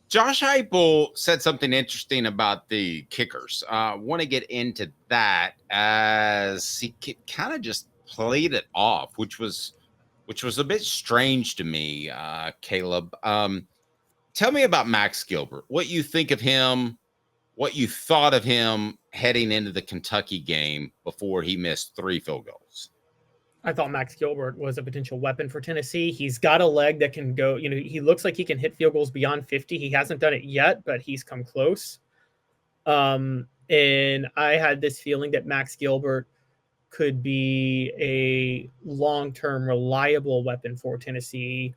Josh Heupel said something interesting about the kickers. Want to get into that as he kind of just played it off, which was a bit strange to me, Caleb. Tell me about Max Gilbert. What you think of him? What you thought of him heading into the Kentucky game before he missed 3 field goals? I thought Max Gilbert was a potential weapon for Tennessee. He's got a leg that can go, he looks like he can hit field goals beyond 50. He hasn't done it yet, but he's come close. And I had this feeling that Max Gilbert could be a long-term reliable weapon for Tennessee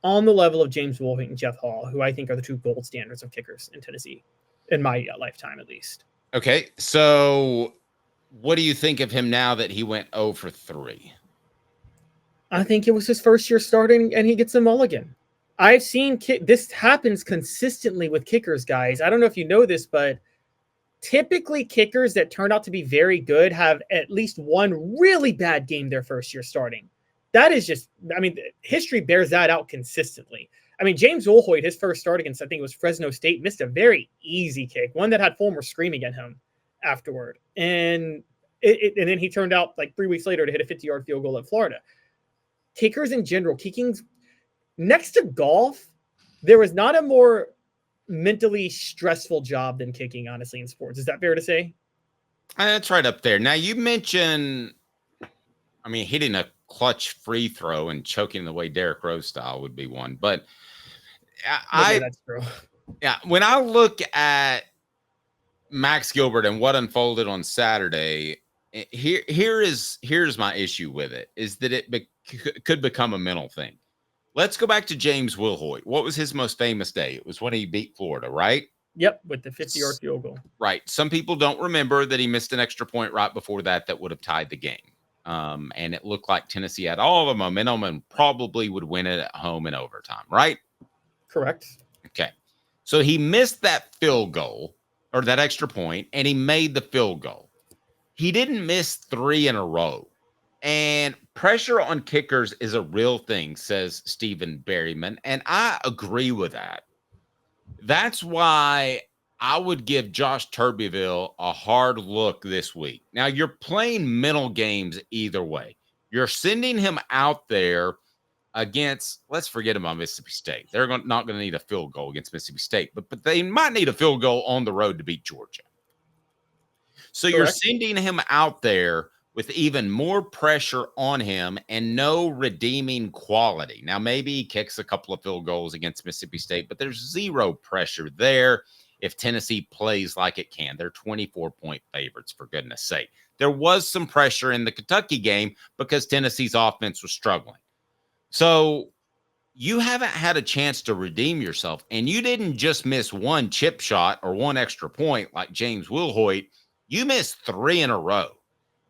on the level of James Woolhoit and Jeff Hall, who I think are the 2 gold standards of kickers in Tennessee, in my lifetime at least. Okay, so what do you think of him now that he went 0 for 3? I think it was his first year starting, and he gets a mulligan. I've seen this happens consistently with kickers, guys. I don't know if you know this, but typically kickers that turn out to be very good have at least one really bad game their first year starting. That is just, history bears that out consistently. James Woolhoit, his first start against, I think it was Fresno State, missed a very easy kick, one that had Fulmer screaming at him afterward. And then he turned out like 3 weeks later to hit a 50-yard field goal at Florida. Kickers in general, kicking's next to golf, there was not a more mentally stressful job than kicking, honestly, in sports. Is that fair to say? That's right up there. Now, you mentioned, hitting a clutch free throw and choking the way Derrick Rose style would be one. But that's true. Yeah, when I look at Max Gilbert and what unfolded on Saturday, here's my issue with it, is that it could become a mental thing. Let's go back to James Woolhoit. What was his most famous day? It was when he beat Florida, right? Yep, with the 50-yard field goal. Right. Some people don't remember that he missed an extra point right before that would have tied the game. And it looked like Tennessee had all the momentum and probably would win it at home in overtime, right? Correct. Okay. So he missed that field goal or that extra point, and he made the field goal. He didn't miss 3 in a row. And pressure on kickers is a real thing, says Stephen Berryman. And I agree with that. That's why I would give Josh Turbeville a hard look this week. Now, you're playing mental games either way. You're sending him out there against, let's forget about Mississippi State. They're not going to need a field goal against Mississippi State, but they might need a field goal on the road to beat Georgia. So Correct. You're sending him out there with even more pressure on him and no redeeming quality. Now, maybe he kicks a couple of field goals against Mississippi State, but there's zero pressure there if Tennessee plays like it can. They're 24-point favorites, for goodness sake. There was some pressure in the Kentucky game because Tennessee's offense was struggling. So you haven't had a chance to redeem yourself, and you didn't just miss one chip shot or one extra point like James Woolhoit. You missed 3 in a row.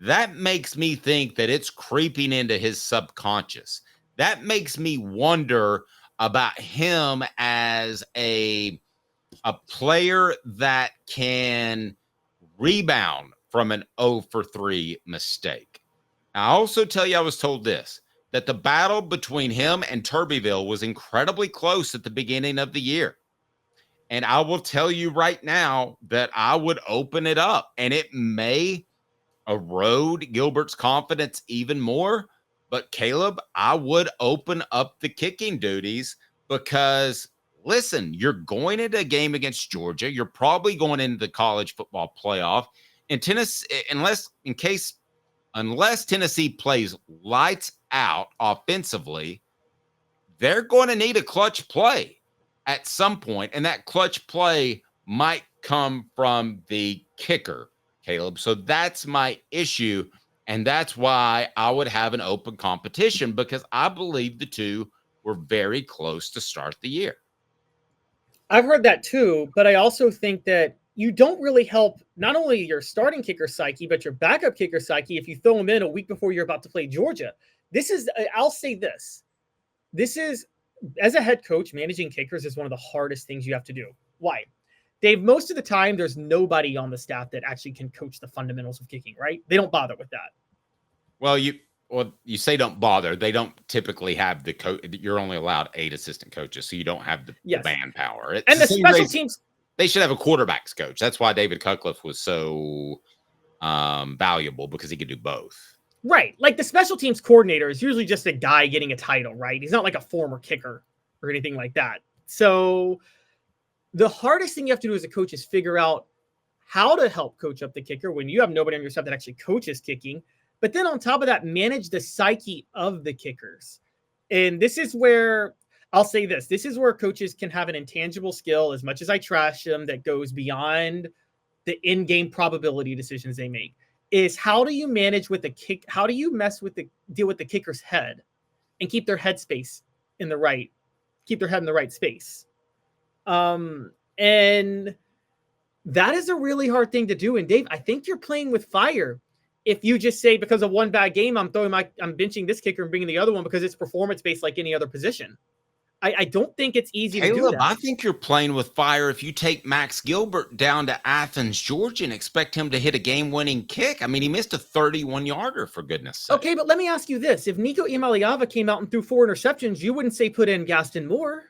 That makes me think that it's creeping into his subconscious. That makes me wonder about him as a player that can rebound from an 0 for 3 mistake. I also tell you, I was told this, that the battle between him and Turbeville was incredibly close at the beginning of the year. And I will tell you right now that I would open it up, and it may erode Gilbert's confidence even more. But Caleb, I would open up the kicking duties because, listen, you're going into a game against Georgia. You're probably going into the college football playoff. And Tennessee, unless Tennessee plays lights out offensively, they're going to need a clutch play at some point, and that clutch play might come from the kicker, Caleb. So that's my issue, and that's why I would have an open competition, because I believe the two were very close to start the year. I've heard that too, but I also think that you don't really help not only your starting kicker psyche, but your backup kicker psyche if you throw him in a week before you're about to play Georgia. I'll say this. This is, as a head coach, managing kickers is one of the hardest things you have to do. Why? Dave, most of the time, there's nobody on the staff that actually can coach the fundamentals of kicking, right? They don't bother with that. Well, well, you say don't bother. They don't typically have the coach. You're only allowed 8 assistant coaches, so you don't have the Yes. manpower. It's And the same special reason teams. they should have a quarterbacks coach. That's why David Cutcliffe was so valuable, because he could do both. Right. Like the special teams coordinator is usually just a guy getting a title, right? He's not like a former kicker or anything like that. So the hardest thing you have to do as a coach is figure out how to help coach up the kicker when you have nobody on your staff that actually coaches kicking. But then on top of that, manage the psyche of the kickers. And this is where I'll say this. This is where coaches can have an intangible skill, as much as I trash them, that goes beyond the in-game probability decisions they make. Is how do you manage with the kick? How do you deal with the kicker's head and keep their head space in the right, keep their head in the right space? And that is a really hard thing to do. And Dave, I think you're playing with fire if you just say, because of one bad game, I'm benching this kicker and bringing the other one because it's performance based like any other position. I don't think it's easy to do that. I think you're playing with fire if you take Max Gilbert down to Athens, Georgia, and expect him to hit a game-winning kick. I mean, he missed a 31-yarder, for goodness sake. Okay, but let me ask you this. If Nico Iamaleava came out and threw 4 interceptions, you wouldn't say put in Gaston Moore.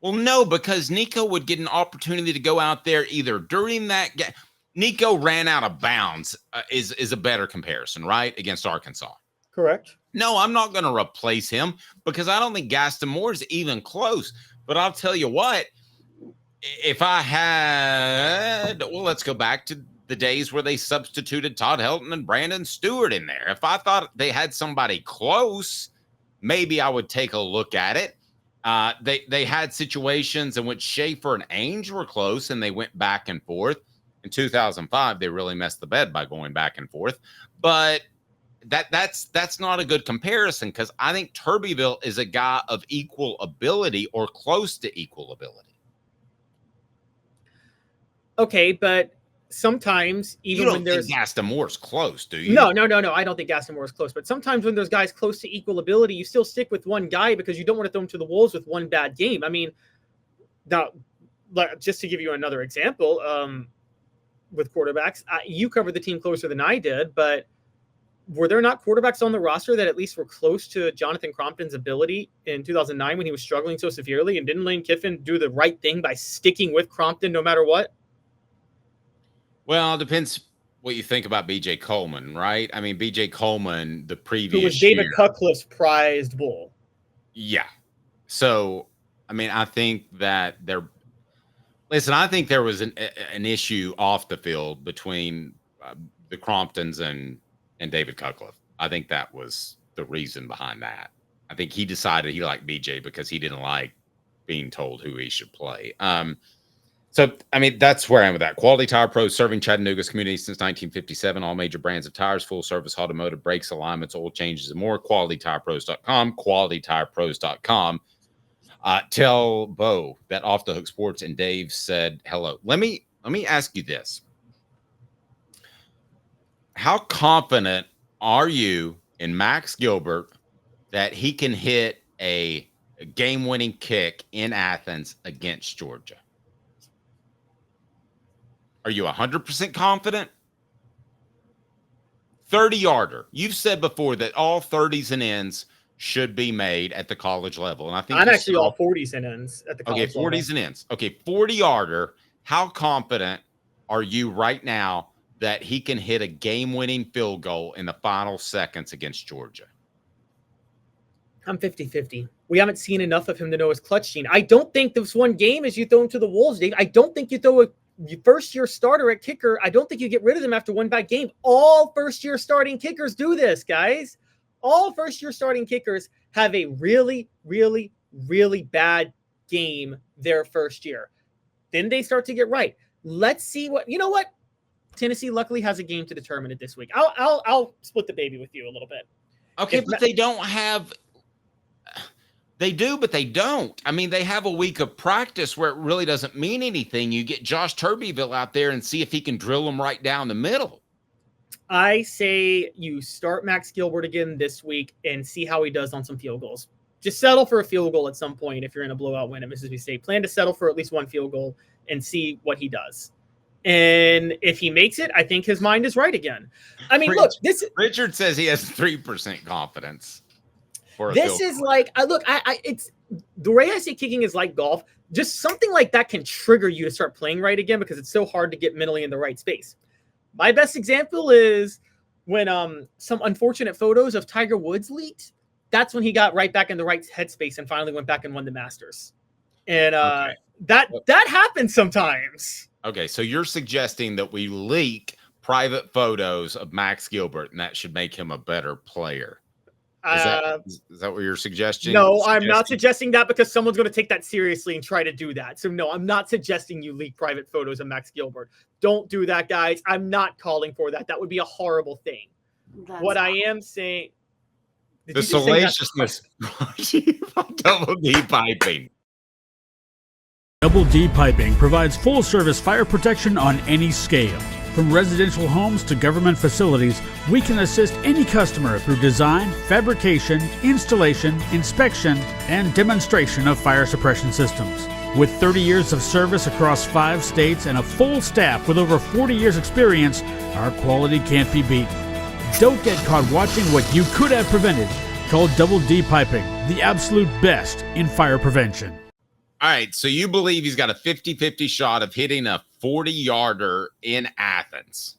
Well, no, because Nico would get an opportunity to go out there either during that game. Nico ran out of bounds is a better comparison, right, against Arkansas. Correct. No, I'm not going to replace him because I don't think Gaston Moore is even close. But I'll tell you what, if I had, well, let's go back to the days where they substituted Todd Helton and Brandon Stewart in there. If I thought they had somebody close, maybe I would take a look at it. They had situations in which Schaefer and Ainge were close and they went back and forth. In 2005, they really messed the bed by going back and forth. But that's not a good comparison because I think Turbeville is a guy of equal ability or close to equal ability. Okay, but sometimes even when there's Gaston Moore's close, do you? No. I don't think Gaston Moore is close. But sometimes when there's guys close to equal ability, you still stick with one guy because you don't want to throw him to the wolves with one bad game. I mean, now just to give you another example, with quarterbacks, you covered the team closer than I did, but were there not quarterbacks on the roster that at least were close to Jonathan Crompton's ability in 2009 when he was struggling so severely? And didn't Lane Kiffin do the right thing by sticking with Crompton no matter what? Well, it depends what you think about B.J. Coleman, right? I mean, B.J. Coleman, the previous who was David Cutcliffe's prized bull. Yeah. So, I mean, I think that I think there was an issue off the field between the Cromptons and David Cutcliffe. I think that was the reason behind that. I think he decided he liked BJ because he didn't like being told who he should play. So, I mean, that's where I am with that. Quality Tire Pros, serving Chattanooga's community since 1957. All major brands of tires, full service automotive, brakes, alignments, oil changes, and more. QualityTirePros.com. QualityTirePros.com. Tell Bo that Off the Hook Sports and Dave said hello. Let me ask you this. How confident are you in Max Gilbert that he can hit a game-winning kick in Athens against Georgia? Are you 100% confident? 30-yarder. You've said before that all 30s and ends should be made at the college level. And I think I'm actually all 40s and ends at the college level. 40s and ends. Okay, 40-yarder. How confident are you right now that he can hit a game-winning field goal in the final seconds against Georgia? I'm 50-50. We haven't seen enough of him to know his clutch gene. I don't think this one game is you throw him to the wolves, Dave. I don't think you throw a first-year starter at kicker. I don't think you get rid of them after one bad game. All first-year starting kickers do this, guys. All first-year starting kickers have a really, really, really bad game their first year. Then they start to get right. Let's see what, you know what? Tennessee luckily has a game to determine it this week. I'll split the baby with you a little bit. Okay, but they don't have. They do, but they don't. I mean, they have a week of practice where it really doesn't mean anything. You get Josh Turbeville out there and see if he can drill them right down the middle. I say you start Max Gilbert again this week and see how he does on some field goals. Just settle for a field goal at some point if you're in a blowout win at Mississippi State. Plan to settle for at least one field goal and see what he does. And if he makes it, I think his mind is right again. I mean, look, Richard says he has 3% confidence. This is like, it's the way I say kicking is like golf. Just something like that can trigger you to start playing right again because it's so hard to get mentally in the right space. My best example is when some unfortunate photos of Tiger Woods leaked. That's when he got right back in the right headspace and finally went back and won the Masters. And that happens sometimes. Okay, so you're suggesting that we leak private photos of Max Gilbert, and that should make him a better player. Is that what you're suggesting? No, I'm not suggesting that because someone's going to take that seriously and try to do that. So no, I'm not suggesting you leak private photos of Max Gilbert. Don't do that, guys. I'm not calling for that. That would be a horrible thing. What I am saying... The salaciousness Double D Piping. Double D Piping provides full-service fire protection on any scale. From residential homes to government facilities, we can assist any customer through design, fabrication, installation, inspection, and demonstration of fire suppression systems. With 30 years of service across 5 states and a full staff with over 40 years experience, our quality can't be beaten. Don't get caught watching what you could have prevented. Call Double D Piping, the absolute best in fire prevention. All right, so you believe he's got a 50-50 shot of hitting a 40-yarder in Athens.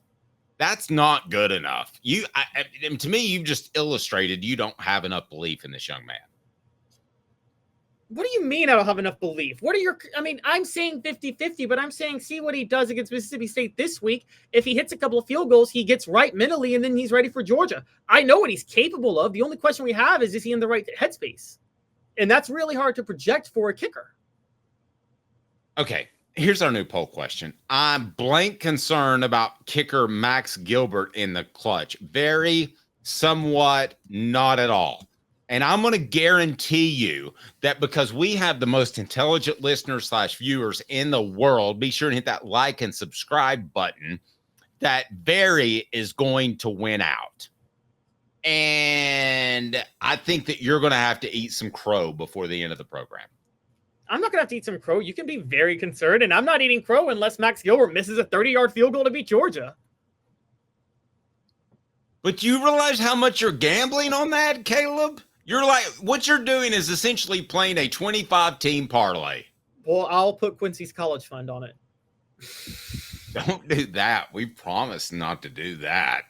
That's not good enough. To me, you've just illustrated you don't have enough belief in this young man. What do you mean I don't have enough belief? I'm saying 50-50, but I'm saying see what he does against Mississippi State this week. If he hits a couple of field goals, he gets right mentally, and then he's ready for Georgia. I know what he's capable of. The only question we have is he in the right headspace? And that's really hard to project for a kicker. Okay, here's our new poll question. I'm blank concerned about kicker Max Gilbert in the clutch. Very, somewhat, not at all. And I'm going to guarantee you that because we have the most intelligent listeners / viewers in the world, be sure to hit that like and subscribe button, that Barry is going to win out. And I think that you're going to have to eat some crow before the end of the program. I'm not going to have to eat some crow. You can be very concerned, and I'm not eating crow unless Max Gilbert misses a 30-yard field goal to beat Georgia. But you realize how much you're gambling on that, Caleb? You're like, what you're doing is essentially playing a 25-team parlay. Well, I'll put Quincy's college fund on it. Don't do that. We promise not to do that.